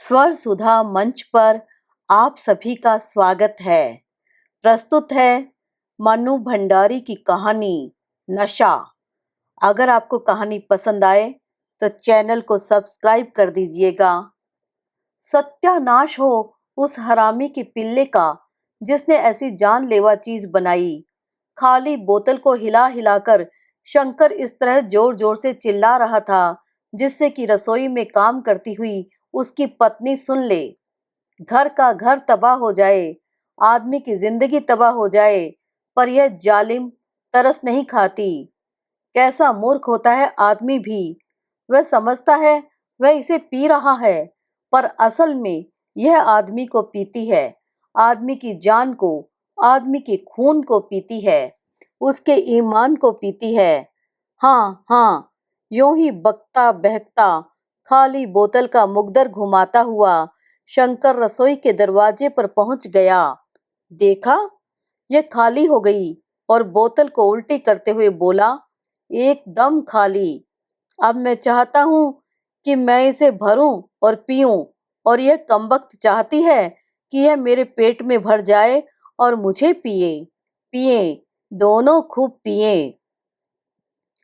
स्वर सुधा मंच पर आप सभी का स्वागत है। प्रस्तुत है मनु भंडारी की कहानी नशा। अगर आपको कहानी पसंद आए तो चैनल को सब्सक्राइब कर दीजिएगा। सत्यानाश हो उस हरामी के पिल्ले का जिसने ऐसी जानलेवा चीज बनाई। खाली बोतल को हिला हिलाकर शंकर इस तरह जोर जोर से चिल्ला रहा था जिससे कि रसोई में काम करती हुई उसकी पत्नी सुन ले। घर का घर तबाह हो जाए, आदमी की जिंदगी तबाह हो जाए, पर यह जालिम तरस नहीं खाती। कैसा मूर्ख होता है आदमी भी। वह समझता है वह इसे पी रहा है, पर असल में यह आदमी को पीती है, आदमी की जान को, आदमी के खून को पीती है, उसके ईमान को पीती है। हाँ हाँ, यूं ही बकता बहकता खाली बोतल का मुकद्दर घुमाता हुआ शंकर रसोई के दरवाजे पर पहुंच गया। देखा, यह खाली हो गई और बोतल को उल्टी करते हुए बोला, एकदम खाली। अब मैं चाहता हूं कि मैं इसे भरूं और पीऊं, और यह कमबख्त चाहती है कि यह मेरे पेट में भर जाए और मुझे पिए। पिए, दोनों खूब पिए।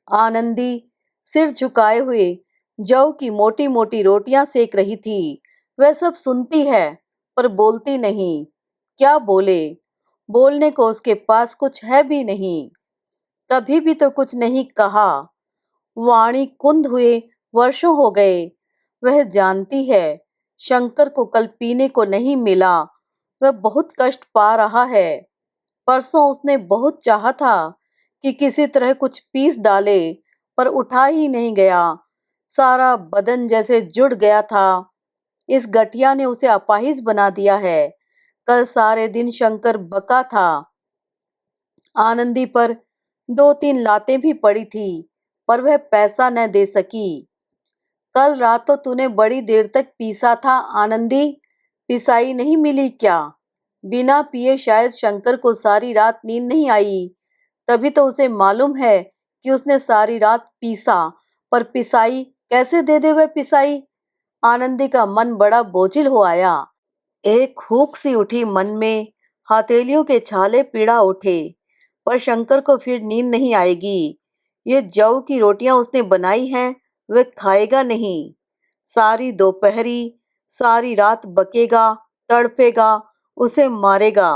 आनंदी सिर झुकाए हुए जौ की मोटी मोटी रोटियां सेक रही थी। वह सब सुनती है पर बोलती नहीं। क्या बोले? बोलने को उसके पास कुछ है भी नहीं। कभी भी तो कुछ नहीं कहा। वाणी कुंद हुए वर्षों हो गए। वह जानती है शंकर को कल पीने को नहीं मिला। वह बहुत कष्ट पा रहा है। परसों उसने बहुत चाहा था कि किसी तरह कुछ पीस डाले, पर उठा ही नहीं गया। सारा बदन जैसे जुड़ गया था। इस गठिया ने उसे अपाहिज बना दिया है। कल सारे दिन शंकर बका था। आनंदी पर 2-3 लातें भी पड़ी थी, पर वह पैसा न दे सकी। कल रात तो तूने बड़ी देर तक पीसा था आनंदी, पिसाई नहीं मिली क्या? बिना पिए शायद शंकर को सारी रात नींद नहीं आई। तभी तो उसे मालूम है कि उसने सारी रात पीसा, पर पिसाई कैसे दे दे वह पिसाई। आनंदी का मन बड़ा बोझिल हो आया। एक हुक सी उठी मन में। हथेलियों के छाले पीड़ा उठे, पर शंकर को फिर नींद नहीं आएगी। ये जौ की रोटियां उसने बनाई हैं, वह खाएगा नहीं। सारी दोपहरी, सारी रात बकेगा, तड़पेगा, उसे मारेगा।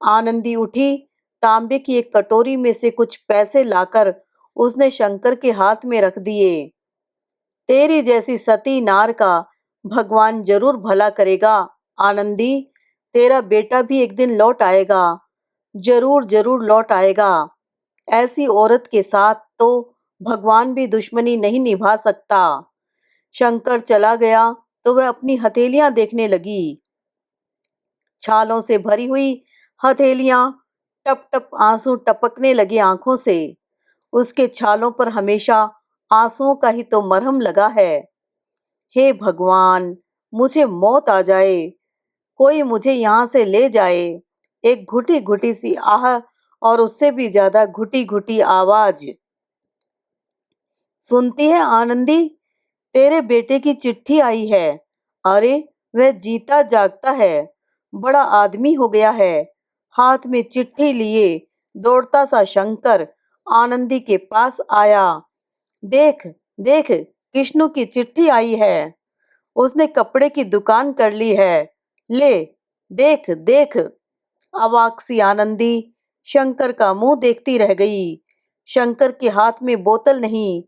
आनंदी उठी, तांबे की एक कटोरी में से कुछ पैसे लाकर उसने शंकर के हाथ में रख दिए। तेरी जैसी सती नार का भगवान जरूर भला करेगा आनंदी। तेरा बेटा भी एक दिन लौट आएगा, जरूर जरूर लौट आएगा। ऐसी औरत के साथ तो भगवान भी दुश्मनी नहीं निभा सकता। शंकर चला गया तो वह अपनी हथेलियां देखने लगी। छालों से भरी हुई हथेलियां, टप टप आंसू टपकने लगे आंखों से। उसके छालों पर हमेशा आंसुओं का ही तो मरहम लगा है। हे भगवान, मुझे मौत आ जाए, कोई मुझे यहाँ से ले जाए। एक घुटी घुटी सी आह और उससे भी ज्यादा घुटी घुटी आवाज। सुनती है आनंदी, तेरे बेटे की चिट्ठी आई है। अरे, वह जीता जागता है, बड़ा आदमी हो गया है। हाथ में चिट्ठी लिए दौड़ता सा शंकर आनंदी के पास आया। देख देख, किष्णु की चिट्ठी आई है। उसने कपड़े की दुकान कर ली है। ले, देख देख। अवाक सी आनंदी शंकर का मुंह देखती रह गई। शंकर के हाथ में बोतल नहीं,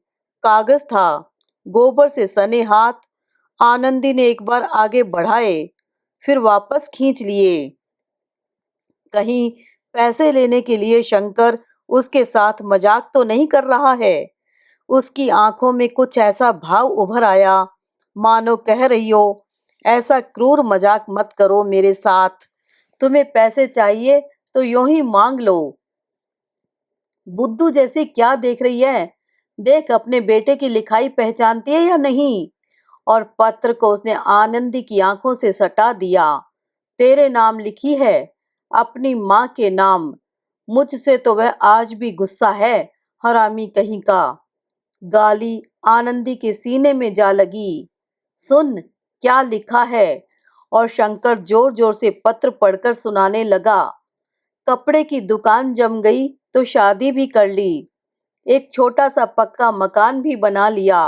कागज था। गोबर से सने हाथ आनंदी ने एक बार आगे बढ़ाए, फिर वापस खींच लिए। कहीं पैसे लेने के लिए शंकर उसके साथ मजाक तो नहीं कर रहा है। उसकी आंखों में कुछ ऐसा भाव उभर आया, मानो कह रही हो, ऐसा क्रूर मजाक मत करो मेरे साथ। तुम्हें पैसे चाहिए तो यूं ही मांग लो। बुद्धू जैसी क्या देख रही है? देख, अपने बेटे की लिखाई पहचानती है या नहीं? और पत्र को उसने आनंदी की आंखों से सटा दिया। तेरे नाम लिखी है, अपनी माँ के नाम। मुझसे तो वह आज भी गुस्सा है, हरामी कहीं का। गाली आनंदी के सीने में जा लगी। सुन, क्या लिखा है। और शंकर जोर जोर से पत्र पढ़कर सुनाने लगा। कपड़े की दुकान जम गई तो शादी भी कर ली, एक छोटा सा पक्का मकान भी बना लिया।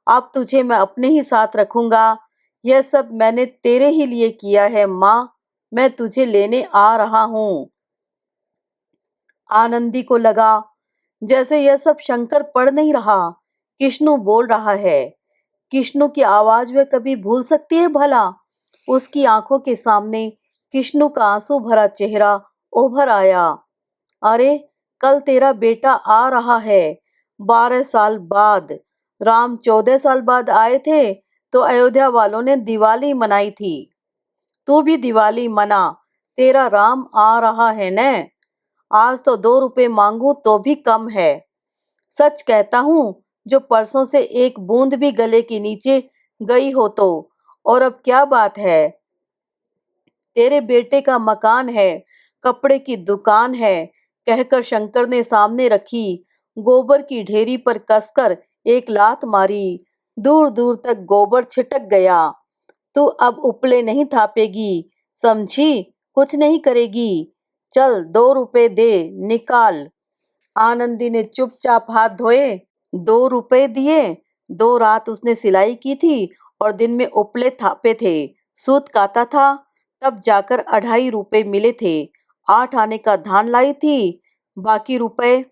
अब तुझे मैं अपने ही साथ रखूंगा। यह सब मैंने तेरे ही लिए किया है माँ। मैं तुझे लेने आ रहा हूँ। आनंदी को लगा जैसे यह सब शंकर पढ़ नहीं रहा, किष्णु बोल रहा है। किष्णु की आवाज वह कभी भूल सकती है भला। उसकी आंखों के सामने किष्णु का आंसू भरा चेहरा उभर आया। अरे, कल तेरा बेटा आ रहा है, 12 साल बाद। राम 14 साल बाद आए थे तो अयोध्या वालों ने दिवाली मनाई थी। तू भी दिवाली मना, तेरा राम आ रहा है न। आज तो 2 रुपए मांगू तो भी कम है। सच कहता हूँ, जो परसों से एक बूंद भी गले के नीचे गई हो तो। और अब क्या बात है? तेरे बेटे का मकान है, कपड़े की दुकान है, कहकर शंकर ने सामने रखी गोबर की ढेरी पर कसकर एक लात मारी। दूर दूर तक गोबर छिटक गया। तू अब उपले नहीं थापेगी, समझी? कुछ नहीं करेगी। चल, 2 रुपए दे, निकाल। आनंदी ने चुपचाप हाथ धोए, 2 रुपए दिए। 2 रात उसने सिलाई की थी और दिन में उपले थापे थे, सूत काता था। तब जाकर 2.5 रुपए मिले थे। 8 आने का धान लाई थी, बाकी रुपए।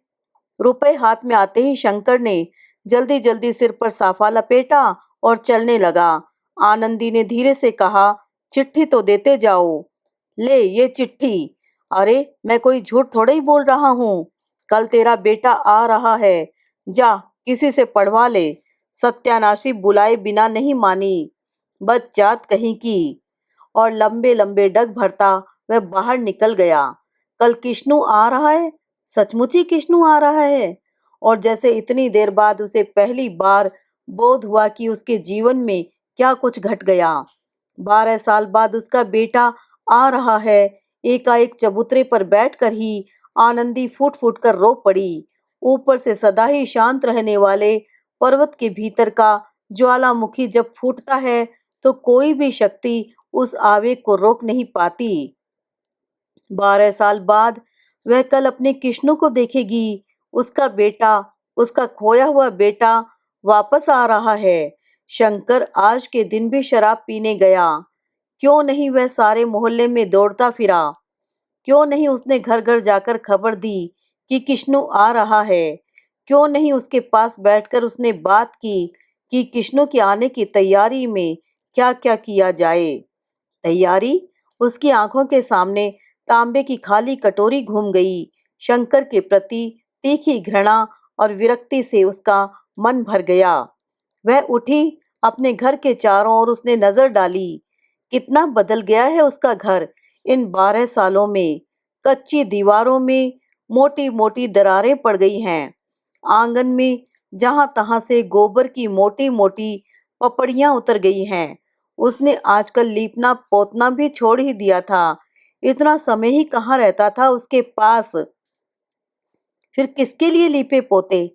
रुपए हाथ में आते ही शंकर ने जल्दी जल्दी सिर पर साफा लपेटा और चलने लगा। आनंदी ने धीरे से कहा, चिट्ठी तो देते जाओ। ले ये चिट्ठी। अरे, मैं कोई झूठ थोड़ा ही बोल रहा हूँ। कल तेरा बेटा आ रहा है, जा किसी से पढ़वा ले। सत्यानाशी बुलाए बिना नहीं मानी, बदजात कहीं की। और लंबे लंबे डग भरता वह बाहर निकल गया। कल किष्णु आ रहा है, सचमुच ही किष्णु आ रहा है। और जैसे इतनी देर बाद उसे पहली बार बोध हुआ कि उसके जीवन में क्या कुछ घट गया। 12 साल बाद उसका बेटा आ रहा है। एकाएक चबूतरे पर बैठकर ही आनंदी फूट फूट कर रो पड़ी। ऊपर से सदा ही शांत रहने वाले पर्वत के भीतर का ज्वालामुखी जब फूटता है तो कोई भी शक्ति उस आवेग को रोक नहीं पाती। 12 साल बाद वह कल अपने किष्णु को देखेगी। उसका बेटा, उसका खोया हुआ बेटा वापस आ रहा है। शंकर आज के दिन भी शराब पीने गया। क्यों नहीं वह सारे मोहल्ले में दौड़ता फिरा? क्यों नहीं उसने घर घर जाकर खबर दी कि किष्णु आ रहा है? क्यों नहीं उसके पास बैठकर उसने बात की कि किष्णु के आने की तैयारी में क्या क्या किया जाए? तैयारी? उसकी आंखों के सामने तांबे की खाली कटोरी घूम गई। शंकर के प्रति तीखी घृणा और विरक्ति से उसका मन भर गया। वह उठी, अपने घर के चारों ओर उसने नजर डाली। कितना बदल गया है उसका घर इन 12 सालों में। कच्ची दीवारों में मोटी मोटी दरारें पड़ गई हैं। आंगन में जहां तहां से गोबर की मोटी मोटी पपड़ियां उतर गई हैं। उसने आजकल लीपना पोतना भी छोड़ ही दिया था। इतना समय ही कहाँ रहता था उसके पास। फिर किसके लिए लीपे पोते?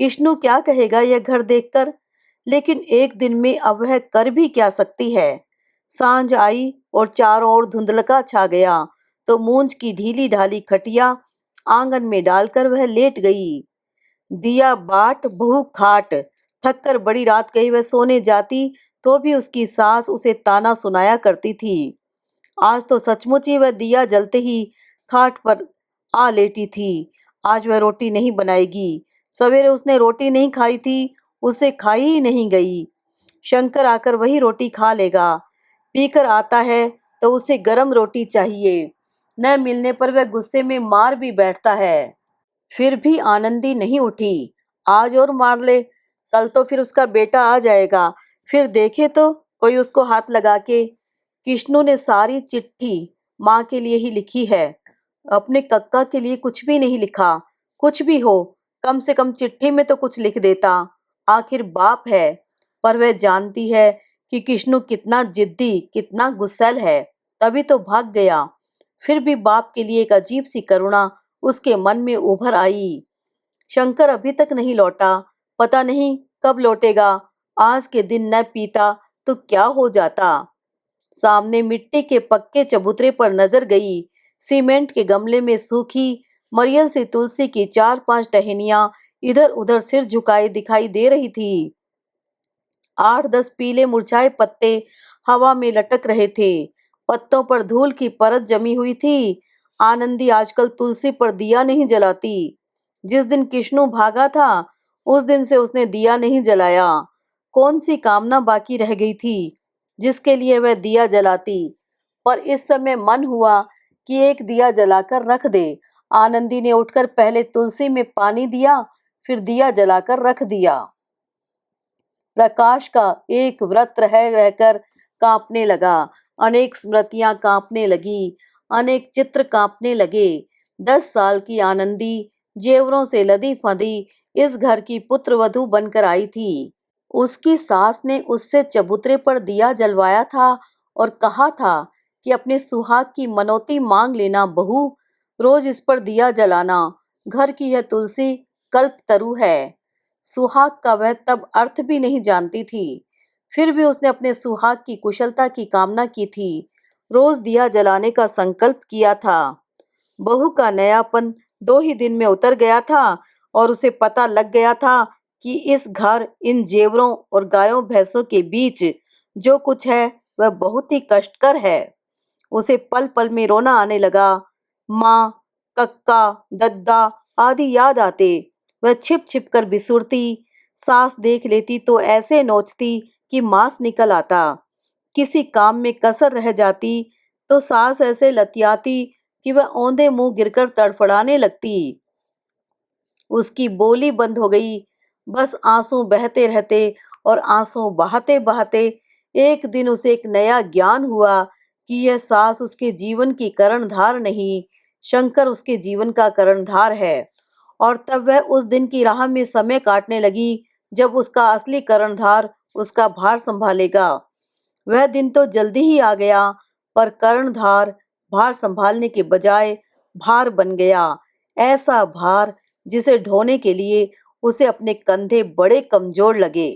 किष्णु क्या कहेगा यह घर देखकर? लेकिन एक दिन में अब वह कर भी क्या सकती है। सांझ आई और चारों ओर धुंधलका छा गया तो मूंज की ढीली ढाली खटिया आंगन में डालकर वह लेट गई। दिया बाट बहू खाट। थक कर बड़ी रात गई वह सोने जाती तो भी उसकी सास उसे ताना सुनाया करती थी। आज तो सचमुच ही वह दिया जलते ही खाट पर आ लेटी थी। आज वह रोटी नहीं बनाएगी। सवेरे उसने रोटी नहीं खाई थी, उसे खाई ही नहीं गई। शंकर आकर वही रोटी खा लेगा। पीकर आता है तो उसे गरम रोटी चाहिए। न मिलने पर वह गुस्से में मार भी बैठता है। फिर भी आनंदी नहीं उठी। आज और मार ले, कल तो फिर उसका बेटा आ जाएगा। फिर देखे तो कोई उसको हाथ लगा के। किष्णु ने सारी चिट्ठी माँ के लिए ही लिखी है, अपने कक्का के लिए कुछ भी नहीं लिखा। कुछ भी हो, कम से कम चिट्ठी में तो कुछ लिख देता। आखिर बाप है। पर वह जानती है कि किष्णु कितना जिद्दी, कितना गुस्सैल है, तभी तो भाग गया। फिर भी बाप के लिए एक अजीब सी करुणा उसके मन में उभर आई। शंकर अभी तक नहीं लौटा, पता नहीं कब लौटेगा। आज के दिन न पीता तो क्या हो जाता। सामने मिट्टी के पक्के चबूतरे पर नजर गई। सीमेंट के गमले में सूखी मरियल सी तुलसी की 4-5 टहनियां इधर उधर सिर झुकाए दिखाई दे रही थी। 8-10 पीले मुरझाए पत्ते हवा में लटक रहे थे। पत्तों पर धूल की परत जमी हुई थी। आनंदी आजकल तुलसी पर दिया नहीं जलाती। जिस दिन किश्नू भागा था, उस दिन से उसने दिया नहीं जलाया। कौन सी कामना बाकी रह गई थी जिसके लिए वह दिया जलाती। पर इस समय मन हुआ कि एक दिया जलाकर रख दे। आनंदी ने उठकर पहले तुलसी में पानी दिया, फिर दिया जलाकर रख दिया। प्रकाश का एक व्रत रह रहकर कांपने लगा। अनेक स्मृतियां कांपने लगी, अनेक चित्र कांपने लगे। 10 साल की आनंदी जेवरों से लदी फंदी इस घर की पुत्रवधू बनकर आई थी। उसकी सास ने उससे चबूतरे पर दिया जलवाया था और कहा था कि अपने सुहाग की मनौती मांग लेना बहू, रोज इस पर दिया जलाना। घर की यह तुलसी कल्पतरु है। सुहाग का वह तब अर्थ भी नहीं जानती थी, फिर भी उसने अपने सुहाग की कुशलता की कामना की थी। रोज दिया जलाने का संकल्प किया था। बहू का नयापन 2 ही दिन में उतर गया था और उसे पता लग गया था कि इस घर, इन जेवरों और गायों भैंसों के बीच जो कुछ है वह बहुत ही कष्टकर है। उसे पल पल में रोना आने लगा। माँ, कक्का, दद्दा आदि याद आते। वह छिप छिप कर बिसुरती। सास देख लेती तो ऐसे नोचती कि मांस निकल आता। किसी काम में कसर रह जाती तो सास ऐसे लतियाती कि वह औंधे मुंह गिरकर तड़फड़ाने लगती। उसकी बोली बंद हो गई। बस आंसू बहते रहते और आंसू बहाते बहाते एक दिन उसे एक नया ज्ञान हुआ कि यह सास उसके जीवन की कर्णधार नहीं, शंकर उसके जीवन का कर्णधार है। और तब वह उस दिन की राह में समय काटने लगी जब उसका असली कर्णधार उसका भार संभालेगा। वह दिन तो जल्दी ही आ गया, पर कर्णधार भार संभालने के बजाय भार बन गया। ऐसा भार जिसे ढोने के लिए उसे अपने कंधे बड़े कमजोर लगे।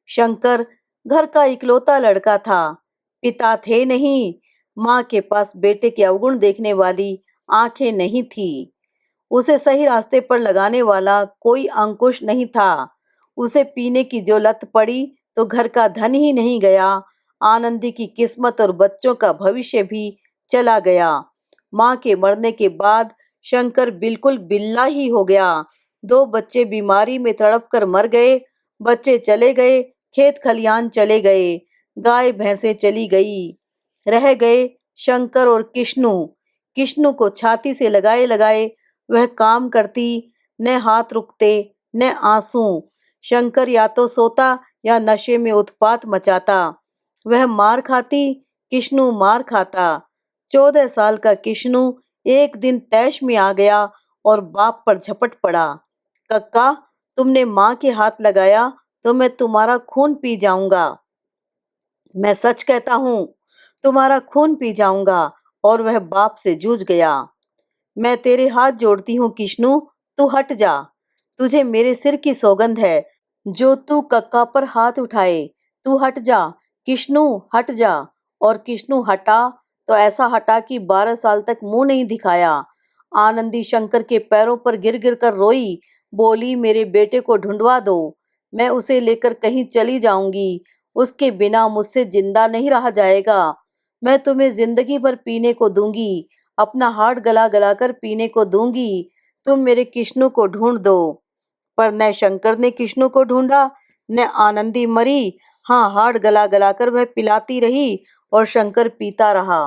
शंकर घर का इकलौता लड़का था। पिता थे नहीं। माँ के पास बेटे के अवगुण देखने वाली आंखें नहीं थी। उसे सही रास्ते पर लगाने वाला कोई अंकुश नहीं था। उसे पीने की जो लत पड़ी तो घर का धन ही नहीं गया, आनंदी की किस्मत और बच्चों का भविष्य भी चला गया। माँ के मरने के बाद शंकर बिल्कुल बिल्ला ही हो गया। 2 बच्चे बीमारी में तड़प कर मर गए। बच्चे चले गए, खेत खलियान चले गए, गाय भैंसे चली गई। रह गए शंकर और किश्नू। किश्नू को छाती से लगाए लगाए वह काम करती, न हाथ रुकते न आंसू। शंकर या तो सोता या नशे में उत्पात मचाता। वह मार खाती, किश्नू मार खाता। 14 साल का किश्नू एक दिन तैश में आ गया और बाप पर झपट पड़ा। कक्का, तुमने माँ के हाथ लगाया तो मैं तुम्हारा खून पी जाऊंगा। मैं सच कहता हूँ, तुम्हारा खून पी जाऊंगा। और वह बाप से जूझ गया। मैं तेरे हाथ जोड़ती हूँ किश्नू, तू हट जा। तुझे मेरे सिर की सौगंध है जो तू कक्का पर हाथ उठाए। तू हट जा, किश्नू हट जा। और किश्नू हटा तो ऐसा हटा कि 12 साल तक मुंह नहीं दिखाया। आनंदी शंकर के पैरों पर गिर गिर कर रोई, बोली मेरे बेटे को ढूंढवा दो, मैं उसे लेकर कहीं चली जाऊंगी। उसके बिना मुझसे जिंदा नहीं रहा जाएगा। मैं तुम्हें जिंदगी भर पीने को दूंगी, अपना हाथ गला गला कर पीने को दूंगी। तुम मेरे किश्नू को ढूंढ दो। पर न शंकर ने किश्नू को ढूंढा, न आनंदी मरी। हाँ, हाथ गला गला कर वह पिलाती रही और शंकर पीता रहा।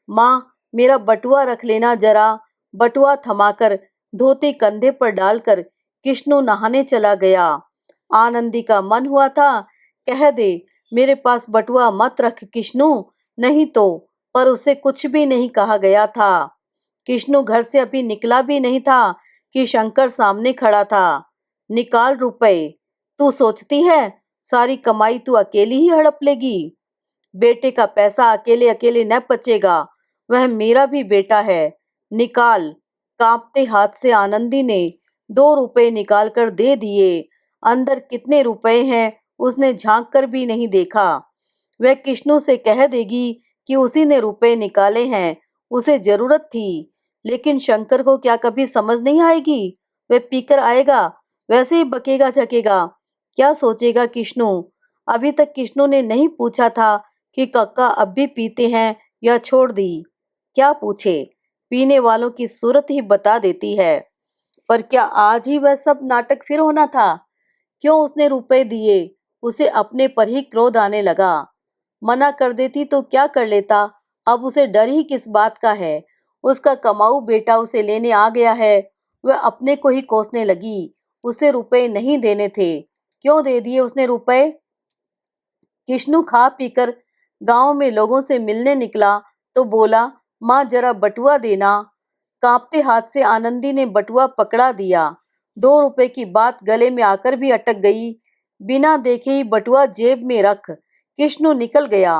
माँ, मेरा बटुआ रख लेना जरा। बटुआ थमाकर धोती कंधे पर डालकर किश्नू नहाने चला गया। आनंदी का मन हुआ था कह दे मेरे पास बटुआ मत रख किश्नू, नहीं तो, पर उसे कुछ भी नहीं कहा गया था। किश्नू घर से अभी निकला भी नहीं था कि शंकर सामने खड़ा था। निकाल रुपए। तू सोचती है सारी कमाई तू अकेली ही हड़प लेगी? बेटे का पैसा अकेले अकेले न पचेगा। वह मेरा भी बेटा है। निकाल। कांपते हाथ से आनंदी ने 2 रुपए निकाल कर दे दिए। अंदर कितने रुपए हैं उसने झांक कर भी नहीं देखा। वह किष्णु से कह देगी कि उसी ने रुपए निकाले हैं, उसे जरूरत थी। लेकिन शंकर को क्या कभी समझ नहीं आएगी? वह पीकर आएगा, वैसे ही बकेगा झकेगा। क्या सोचेगा किष्णु? अभी तक किष्णु ने नहीं पूछा था कि कक्का अब भी पीते हैं या छोड़ दी। क्या पूछे, पीने वालों की सूरत ही बता देती है। पर क्या आज ही वह सब नाटक फिर होना था? क्यों उसने रुपए दिए? उसे अपने पर ही क्रोध आने लगा। मना कर देती तो क्या कर लेता? अब उसे डर ही किस बात का है? उसका कमाऊ बेटा उसे लेने आ गया है। वह अपने को ही कोसने लगी। उसे रुपए नहीं देने थे, क्यों दे दिए उसने रुपए? किष्णु खा पीकर गांव में लोगों से मिलने निकला तो बोला, माँ जरा बटुआ देना। कांपते हाथ से आनंदी ने बटुआ पकड़ा दिया। 2 रुपए की बात गले में आकर भी अटक गई। बिना देखे ही बटुआ जेब में रख किष्णु निकल गया।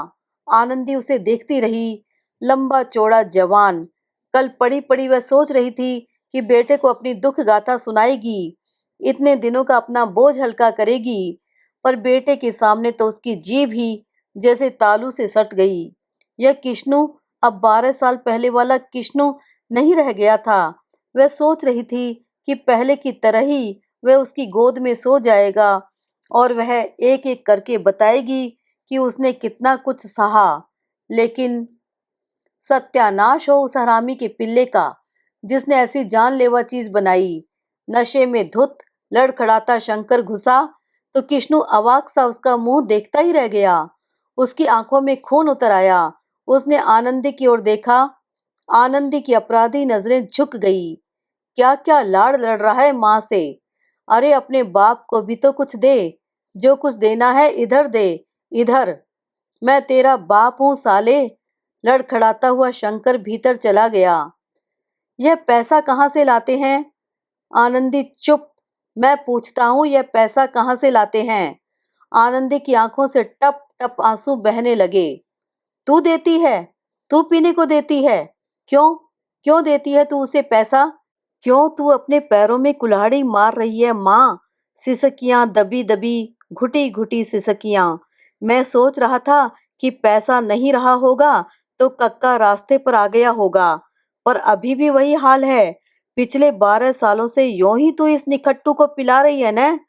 आनंदी उसे देखती रही। लंबा चौड़ा जवान। कल पड़ी पड़ी वह सोच रही थी कि बेटे को अपनी दुख गाथा सुनाएगी, इतने दिनों का अपना बोझ हल्का करेगी। पर बेटे के सामने तो उसकी जीभ ही जैसे तालू से सट गई। यह किष्णु अब 12 साल पहले वाला किष्णु नहीं रह गया था। वह सोच रही थी कि पहले की तरह ही वह उसकी गोद में सो जाएगा और वह एक एक करके बताएगी कि उसने कितना कुछ सहा। लेकिन सत्यानाश हो उस हरामी के पिल्ले का, जिसने ऐसी जानलेवा चीज बनाई। नशे में धुत लड़खड़ाता शंकर घुसा तो किष्णु अवाक सा उसका मुंह देखता ही रह गया। उसकी आंखों में खून उतर आया। उसने आनंदी की ओर देखा। आनंदी की अपराधी नजरें झुक गई। क्या क्या लाड़ लड़ रहा है माँ से। अरे अपने बाप को भी तो कुछ दे। जो कुछ देना है इधर दे, इधर। मैं तेरा बाप हूँ साले। लड़खड़ाता हुआ शंकर भीतर चला गया। यह पैसा कहाँ से लाते हैं? आनंदी चुप। मैं पूछता हूँ, यह पैसा कहाँ से लाते हैं? आनंदी की आंखों से टप टप आंसू बहने लगे। तू देती है? तू पीने को देती है? क्यों? क्यों देती है तू उसे पैसा? क्यों तू अपने पैरों में कुल्हाड़ी मार रही है माँ? सिसकियां दबी दबी, घुटी घुटी सिसकियां। मैं सोच रहा था कि पैसा नहीं रहा होगा तो कक्का रास्ते पर आ गया होगा, पर अभी भी वही हाल है। पिछले 12 सालों से यूं ही तू इस निखट्टू को पिला रही है न?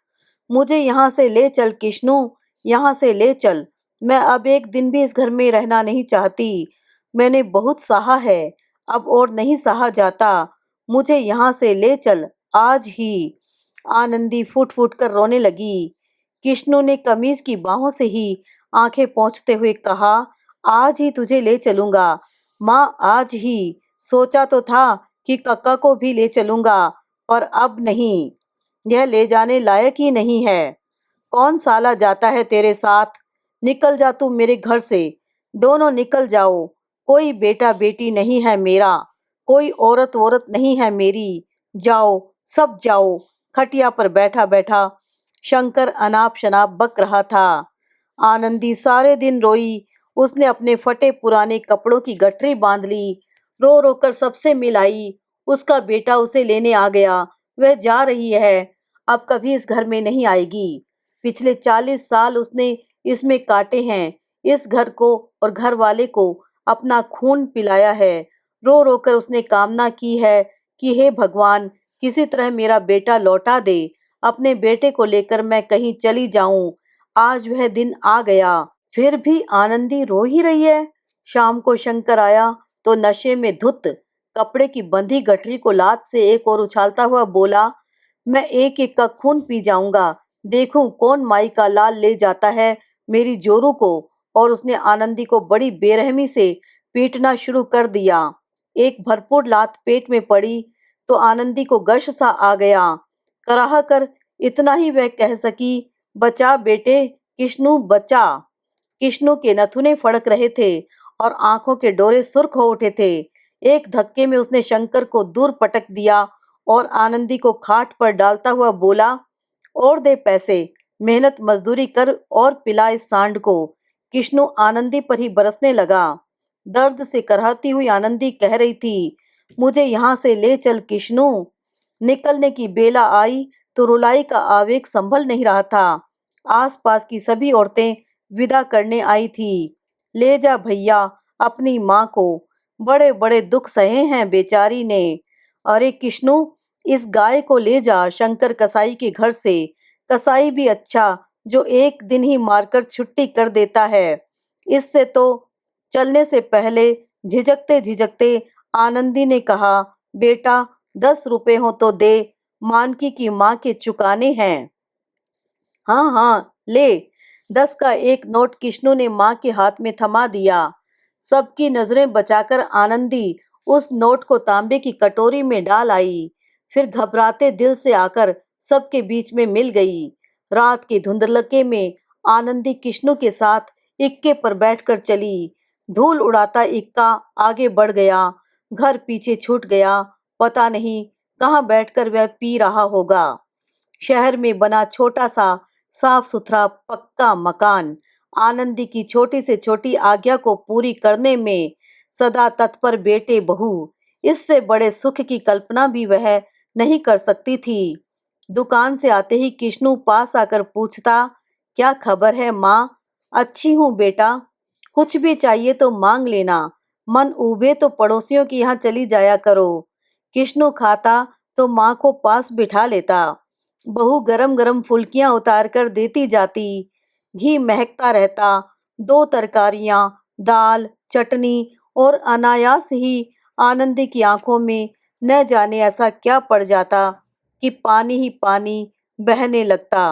मुझे यहाँ से ले चल किष्णु, यहाँ से ले चल। मैं अब एक दिन भी इस घर में रहना नहीं चाहती। मैंने बहुत सहा है, अब और नहीं सहा जाता। मुझे यहाँ से ले चल आज ही। आनंदी फूट फूट कर रोने लगी। किष्णु ने कमीज की बाहों से ही आंखें पोंछते हुए कहा, आज ही तुझे ले चलूंगा माँ, आज ही। सोचा तो था कि कक्का को भी ले चलूंगा, पर अब नहीं। यह ले जाने लायक ही नहीं है। कौन साला जाता है तेरे साथ? निकल जा तू मेरे घर से। दोनों निकल जाओ। कोई बेटा बेटी नहीं है मेरा, कोई औरत वोरत नहीं है मेरी। जाओ, सब जाओ। खटिया पर बैठा बैठा शंकर अनाप शनाप बक रहा था। आनंदी सारे दिन रोई। उसने अपने फटे पुराने कपड़ों की गठरी बांध ली। रो रो कर सबसे मिलाई। उसका बेटा उसे लेने आ गया। वह जा रही है, अब कभी इस घर में नहीं आएगी। पिछले 40 साल उसने इसमें काटे हैं। इस घर को और घर वाले को अपना खून पिलाया है। रो रो कर उसने कामना की है कि हे भगवान, किसी तरह मेरा बेटा लौटा दे। अपने बेटे को लेकर मैं कहीं चली जाऊं। आज वह दिन आ गया। फिर भी आनंदी रो ही रही है। शाम को शंकर आया तो नशे में धुत कपड़े की बंधी गठरी को लात से एक और उछालता हुआ बोला, मैं एक एक का खून पी जाऊंगा। देखूं कौन माई का लाल ले जाता है मेरी जोरू को। और उसने आनंदी को बड़ी बेरहमी से पीटना शुरू कर दिया। एक भरपूर लात पेट में पड़ी तो आनंदी को गश सा आ गया। कराह कर इतना ही वह कह सकी, बचा बेटे, किष्णु बचा। किष्णु के नथुने फड़क रहे थे और आंखों के डोरे सुर्ख हो उठे थे। एक धक्के में उसने शंकर को दूर पटक दिया और आनंदी को खाट पर डालता हुआ बोला, और दे पैसे, मेहनत मजदूरी कर और पिला इस सांड को। किष्णु आनंदी पर ही बरसने लगा। दर्द से कराहती हुई आनंदी कह रही थी, मुझे यहाँ से ले चल किष्णु। निकलने की बेला आई तो रुलाई का आवेग संभल नहीं रहा था। आसपास की सभी औरतें विदा करने आई थी। ले जा भैया अपनी माँ को, बड़े बड़े दुख सहे हैं बेचारी ने। अरे किष्णु, इस गाय को ले जा शंकर कसाई के घर से। कसाई भी अच्छा, जो एक दिन ही मारकर छुट्टी कर देता है। इससे तो चलने से पहले झिझकते झिझकते आनंदी ने कहा, बेटा 10 रुपए हो तो दे, मानकी की माँ के चुकाने हैं। हाँ हाँ ले। 10 का एक नोट किष्णु ने माँ के हाथ में थमा दिया। सबकी नजरें बचाकर आनंदी उस नोट को तांबे की कटोरी में डाल आई। फिर घबराते दिल से आकर सबके बीच में मिल गई। रात के धुंधलके में आनंदी किष्णु के साथ इक्के पर बैठकर चली। धूल उड़ाता इक्का आगे बढ़ गया। घर पीछे छूट गया। पता नहीं कहाँ बैठकर वह पी रहा होगा। शहर में बना छोटा सा साफ सुथरा पक्का मकान आनंदी की छोटी से छोटी आज्ञा को पूरी करने में सदा तत्पर बेटे बहू, इससे बड़े सुख की कल्पना भी वह नहीं कर सकती थी। दुकान से आते ही किष्णु पास आकर पूछता, क्या खबर है माँ? अच्छी हूँ बेटा, कुछ भी चाहिए तो मांग लेना, मन ऊबे तो पड़ोसियों के यहाँ चली जाया करो। किष्णु खाता तो माँ को पास बिठा लेता। बहू गरम गरम फुल्कियां उतार कर देती जाती। घी महकता रहता। 2 तरकारियां, दाल, चटनी और अनायास ही आनंदी की आंखों में न जाने ऐसा क्या पड़ जाता कि पानी ही पानी बहने लगता।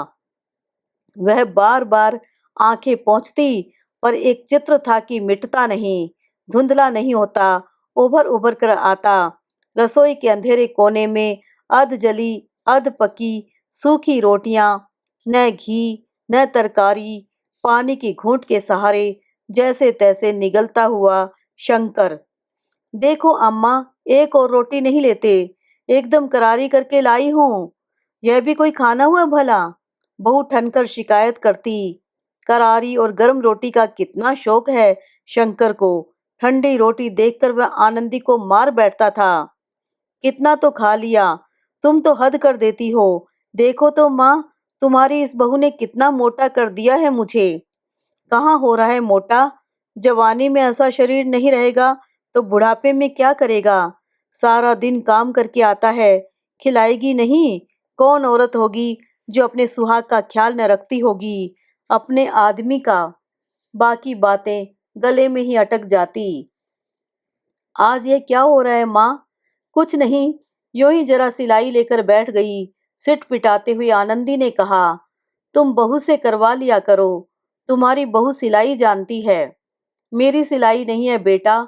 वह बार बार आंखें पोंछती, पर एक चित्र था कि मिटता नहीं, धुंधला नहीं होता, उभर उभर कर आता। रसोई के अंधेरे कोने में अध जली अध पकी सूखी रोटियां, न घी न तरकारी, पानी की घूंट के सहारे जैसे तैसे निगलता हुआ शंकर। देखो अम्मा, एक और रोटी नहीं लेते, एकदम करारी करके लाई हूँ। यह भी कोई खाना हुआ भला? बहू ठनकर शिकायत करती। करारी और गर्म रोटी का कितना शौक है शंकर को। ठंडी रोटी देखकर वह आनंदी को मार बैठता था। कितना तो खा लिया, तुम तो हद कर देती हो। देखो तो माँ, तुम्हारी इस बहू ने कितना मोटा कर दिया है मुझे। कहाँ हो रहा है मोटा? जवानी में ऐसा शरीर नहीं रहेगा तो बुढ़ापे में क्या करेगा? सारा दिन काम करके आता है, खिलाएगी नहीं? कौन औरत होगी जो अपने सुहाग का ख्याल न रखती होगी, अपने आदमी का? बाकी बातें गले में ही अटक जाती। आज ये क्या हो रहा है माँ? कुछ नहीं, यूं ही जरा सिलाई लेकर बैठ गई। सिट पिटाते हुए आनंदी ने कहा, तुम बहू से करवा लिया करो, तुम्हारी बहू सिलाई जानती है। मेरी सिलाई नहीं है बेटा,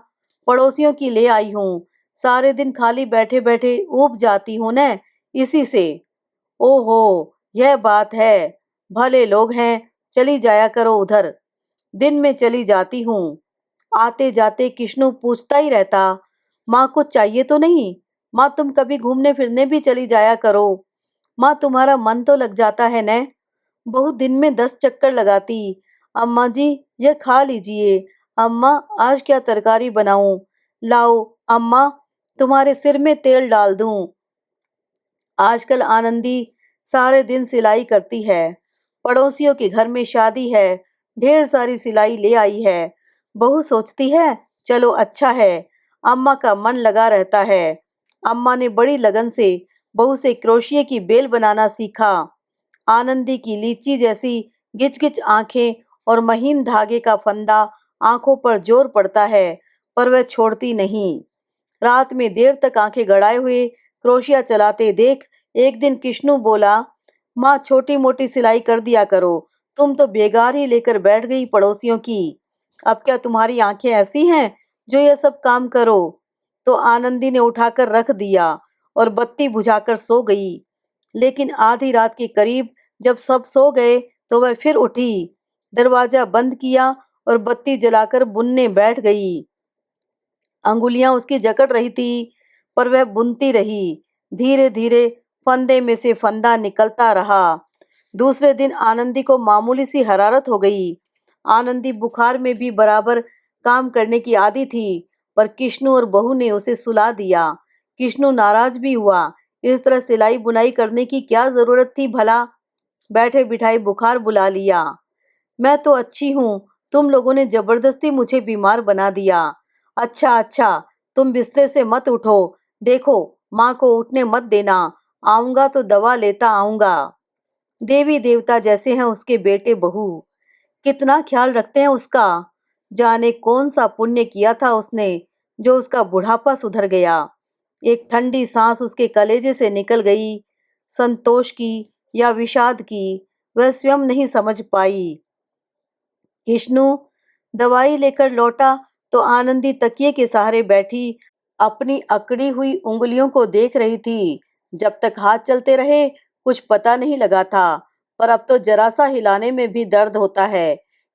पड़ोसियों की ले आई हूँ। सारे दिन खाली बैठे बैठे ऊब जाती हूँ न, इसी से। ओहो, यह बात है। भले लोग हैं, चली जाया करो उधर। दिन में चली जाती हूँ। आते जाते किष्णु पूछता ही रहता, माँ कुछ चाहिए तो नहीं? माँ तुम कभी घूमने फिरने भी चली जाया करो। माँ तुम्हारा मन तो लग जाता है न। बहुत दिन में 10 चक्कर लगाती। अम्मा जी, यह खा लीजिए। अम्मा, आज क्या तरकारी बनाऊं? लाओ अम्मा, तुम्हारे सिर में तेल डाल दूं। आजकल आनंदी सारे दिन सिलाई करती है। पड़ोसियों के घर में शादी है, ढेर सारी सिलाई ले आई है। बहू सोचती है, चलो अच्छा है, अम्मा का मन लगा रहता है। अम्मा ने बड़ी लगन से बहू से क्रोशिये की बेल बनाना सीखा। आनंदी की लीची जैसी गिच-गिच आंखें और महीन धागे का फंदा आंखों पर जोर पड़ता है, पर वह छोड़ती नहीं। रात में देर तक आंखें गड़ाए हुए क्रोशिया चलाते देख एक दिन किष्णु बोला, माँ छोटी मोटी सिलाई कर दिया करो, तुम तो बेगार ही लेकर बैठ गई पड़ोसियों की। अब क्या तुम्हारी आंखें ऐसी हैं जो ये सब काम करो? तो आनंदी ने उठाकर रख दिया और बत्ती बुझाकर सो गई। लेकिन आधी रात के करीब जब सब सो गए तो वह फिर उठी, दरवाजा बंद किया और बत्ती जलाकर बुनने बैठ गई। अंगुलियां उसकी जकड़ रही थी, पर वह बुनती रही। धीरे धीरे फंदे में से फंदा निकलता रहा। दूसरे दिन आनंदी को मामूली सी हरारत हो गई। आनंदी बुखार में भी बराबर काम करने की आदी थी, पर किष्णु और बहू ने उसे सुला दिया। किष्णु नाराज भी हुआ। इस तरह सिलाई बुनाई करने की क्या जरूरत थी भला? बैठे बिठाई बुखार बुला लिया। मैं तो अच्छी हूँ, तुम लोगों ने जबरदस्ती मुझे बीमार बना दिया। अच्छा अच्छा, तुम बिस्तर से मत उठो, देखो माँ को उठने मत देना, आऊंगा तो दवा लेता आऊंगा। देवी देवता जैसे हैं उसके बेटे बहू, कितना ख्याल रखते हैं उसका। जाने कौन सा पुण्य किया था उसने जो उसका बुढ़ापा सुधर गया। एक ठंडी सांस उसके कलेजे से निकल गई, संतोष की या विषाद की, वह स्वयं नहीं समझ पाई। विष्णु दवाई लेकर लौटा तो आनंदी तकिए के सहारे बैठी अपनी अकड़ी हुई उंगलियों को देख रही थी। जब तक हाथ चलते रहे कुछ पता नहीं लगा था, पर अब तो जरा सा हिलाने में भी दर्द होता है।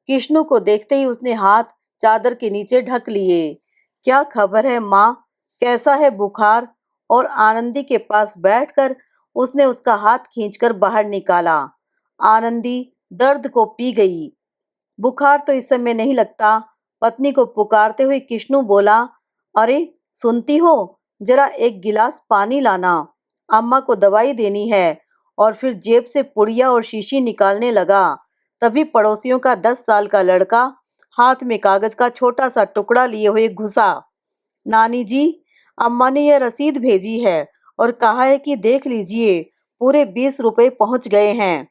विष्णु को देखते ही उसने हाथ चादर के नीचे ढक लिए। क्या खबर है माँ, कैसा है बुखार? और आनंदी के पास बैठकर उसने उसका हाथ खींचकर बाहर निकाला। आनंदी दर्द को पी गई। बुखार तो इस समय नहीं लगता। पत्नी को पुकारते हुए किष्णु बोला, अरे सुनती हो, जरा एक गिलास पानी लाना, अम्मा को दवाई देनी है। और फिर जेब से पुड़िया और शीशी निकालने लगा। तभी पड़ोसियों का 10 साल का लड़का हाथ में कागज का छोटा सा टुकड़ा लिए हुए घुसा। नानी जी, अम्मा ने यह रसीद भेजी है और कहा है कि देख लीजिए, पूरे 20 रुपए पहुंच गए हैं।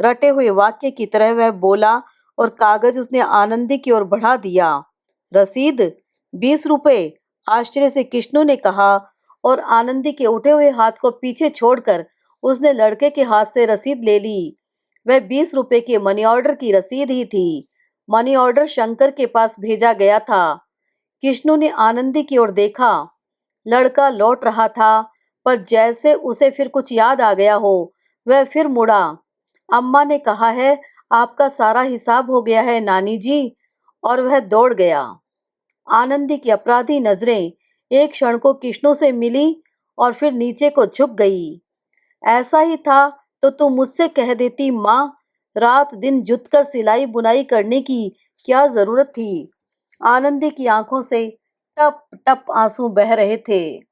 रटे हुए वाक्य की तरह वह बोला और कागज उसने आनंदी की ओर बढ़ा दिया। रसीद? 20 रुपए? आश्चर्य से किष्णु ने कहा, और आनंदी के उठे हुए हाथ को पीछे छोड़कर उसने लड़के के हाथ से रसीद ले ली। वह 20 रुपए के मनी ऑर्डर की रसीद ही थी। मनी ऑर्डर शंकर के पास भेजा गया था। किष्णु ने आनंदी की ओर देखा। लड़का लौट रहा था, पर जैसे उसे फिर कुछ याद आ गया हो, वह फिर मुड़ा। अम्मा ने कहा है आपका सारा हिसाब हो गया है नानी जी। और वह दौड़ गया। आनंदी की अपराधी नजरें एक क्षण को किष्णु से मिली और फिर नीचे को झुक गई। ऐसा ही था तो तुम मुझसे कह देती माँ, रात दिन जुटकर सिलाई बुनाई करने की क्या जरूरत थी। आनंदी की आंखों से टप टप आंसू बह रहे थे।